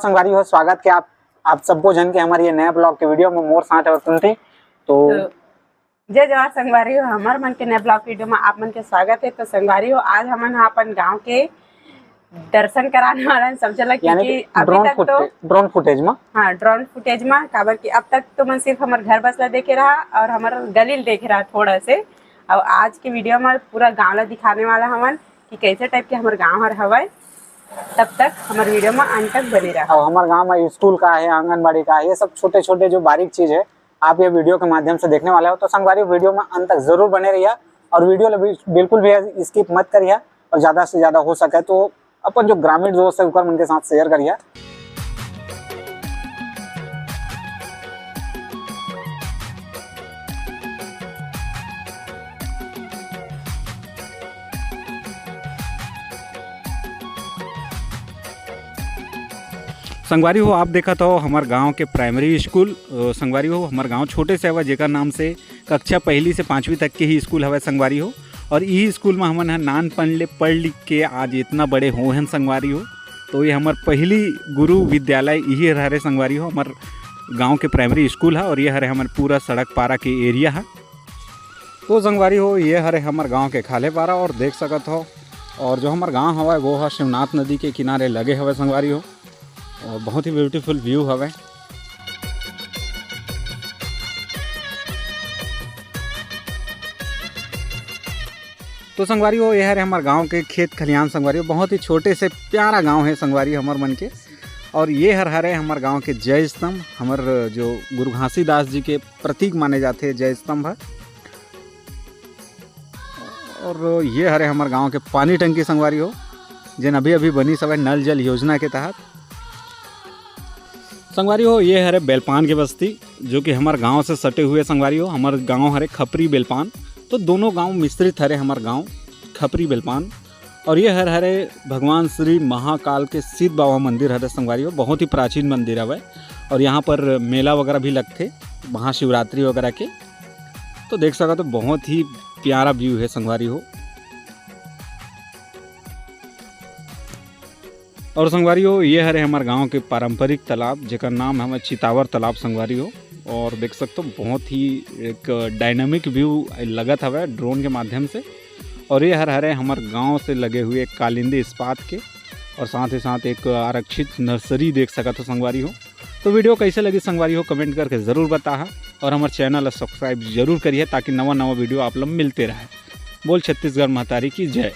संगवारी हो स्वागत के आप सबको जन के हमारे ये नए ब्लॉग के वीडियो में मोर साथ और सुनते तो जय जवाहर संगवारी हो हमार मन के नए ब्लॉग वीडियो में आप मन के स्वागत है। तो संगवारी हो आज हमन अपन गांव के दर्शन कराने वाला सब चला कि अभी तक तो ड्रोन फुटेज में ड्रोन फुटेज में काबर कि अब तक तो मन सिर्फ हमारे घर बसला देखे रहा और हमारा गलील देखे रहा थोड़ा से। और आज के वीडियो में पूरा गाँव ला दिखाने वाला हमन कि कैसे टाइप के हमारे गाँव हर हवा। तब तक हमारे वीडियो में अंत तक बने रहा। और हमारे गांव में स्कूल का है, आंगनबाड़ी का है, ये सब छोटे छोटे जो बारीक चीज है आप ये वीडियो के माध्यम से देखने वाले हो। तो संगवारी वीडियो में अंत तक जरूर बने रहिए और वीडियो बिल्कुल भी स्किप मत करिए और ज़्यादा से ज़्यादा हो सके तो अपन जो ग्रामीण दोस्त है ऊपर उनके साथ शेयर करिए। संगवारी हो आप देखा तो हमारे गांव के प्राइमरी स्कूल संगवारी हो हमारे गांव छोटे से हवा जेकर नाम से कक्षा 1 से 5वीं तक के ही स्कूल हवा संगवारी हो। और यही स्कूल में हमन नानपन ले पढ़ लिख के आज इतना बड़े हो हैं संगवारी हो। तो ये हमार पहली गुरु विद्यालय यही हरे संगवारी हो हमार गाँव के प्राइमरी स्कूल है और ये हरे हमारे पूरा सड़क पारा के एरिया है। तो संगवारी हो ये हरे हमारे गाँव के खाले पारा और देख सकत हो। और जो हमारे गाँव हवा वो है शिवनाथ नदी के किनारे लगे हवे संगवारी हो और बहुत ही ब्यूटीफुल व्यू हवे। तो संगवारी हो यह है हमारे गांव के खेत खलियान संगवारी हो। बहुत ही छोटे से प्यारा गांव है संगवारी हमार मन के। और ये हरे हमारे गांव के जय स्तंभ हमार जो गुरु घासीदास जी के प्रतीक माने जाते हैं जय स्तंभ है। और ये हरे हमारे गांव के पानी टंकी संगवारी हो जिन अभी अभी बनी सब नल जल योजना के तहत संगवारी हो। ये हरे बेलपान की बस्ती जो कि हमारे गांव से सटे हुए संगवारी हो। हमारे गांव हरे खपरी बेलपान, तो दोनों गांव मिश्रित हरे हमारे गांव खपरी बेलपान। और ये हरे भगवान श्री महाकाल के सिद्ध बाबा मंदिर हरे संगवारी हो। बहुत ही प्राचीन मंदिर है और यहाँ पर मेला वगैरह भी लगते महाशिवरात्रि वगैरह के। तो देख सका तो बहुत ही प्यारा व्यू है संगवारी हो। और संगवारी हो ये हरे हमारे गांव के पारंपरिक तालाब जेकर नाम है चितावर तालाब संगवारी हो। और देख सकते हो बहुत ही एक डायनामिक व्यू लगत हवे ड्रोन के माध्यम से। और ये हरे हमारे गांव से लगे हुए कालिंदी इस्पात के और साथ ही साथ एक आरक्षित नर्सरी देख सका तो संगवारी हो। तो वीडियो कैसे लगी संगवारी हो कमेंट करके ज़रूर बताहा और हमारे चैनल सब्सक्राइब जरूर करिए ताकि नवा वीडियो आप लोग मिलते रहे। बोल छत्तीसगढ़ महतारी की जय।